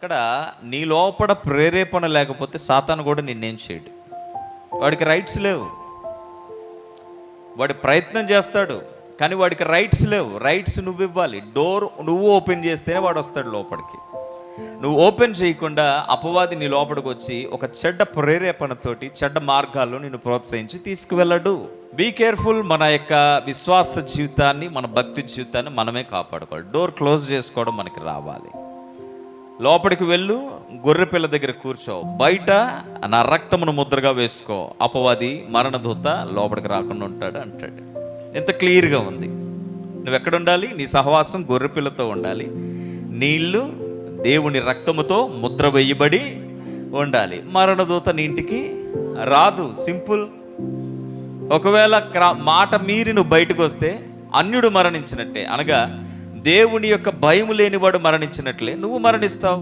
ఇక్కడ నీ లోపల ప్రేరేపణ లేకపోతే సాతాను కూడా నిన్నేం చేయడు. వాడికి రైట్స్ లేవు. వాడి ప్రయత్నం చేస్తాడు కానీ వాడికి రైట్స్ లేవు. రైట్స్ నువ్వు ఇవ్వాలి. డోర్ నువ్వు ఓపెన్ చేస్తేనే వాడు వస్తాడు లోపలికి. నువ్వు ఓపెన్ చేయకుండా అపవాది నీ లోపలికి వచ్చి ఒక చెడ్డ ప్రేరేపణతోటి చెడ్డ మార్గాల్లో నిన్ను ప్రోత్సహించి తీసుకువెళ్ళడు. Be careful. మన యొక్క విశ్వాస జీవితాన్ని, మన భక్తి జీవితాన్ని మనమే కాపాడుకోవాలి. డోర్ క్లోజ్ చేసుకోవడం మనకి రావాలి. లోపలికి వెళ్ళు, గొర్రెపిల్ల దగ్గర కూర్చో, బయట నా రక్తమును ముద్రగా వేసుకో, అపవాది మరణదూత లోపలికి రాకుండా ఉంటాడు అంటాడు. ఎంత క్లియర్గా ఉంది. నువ్వు ఎక్కడ ఉండాలి? నీ సహవాసం గొర్రెపిల్లతో ఉండాలి. నీళ్ళు దేవుని రక్తముతో ముద్ర వేయబడి ఉండాలి. మరణదూత నీ ఇంటికి రాదు. సింపుల్. ఒకవేళ మాట మీరి నువ్వు బయటకు వస్తే అన్యుడు మరణించినట్టే, అనగా దేవుని యొక్క భయం లేనివాడు మరణించినట్లే నువ్వు మరణిస్తావు.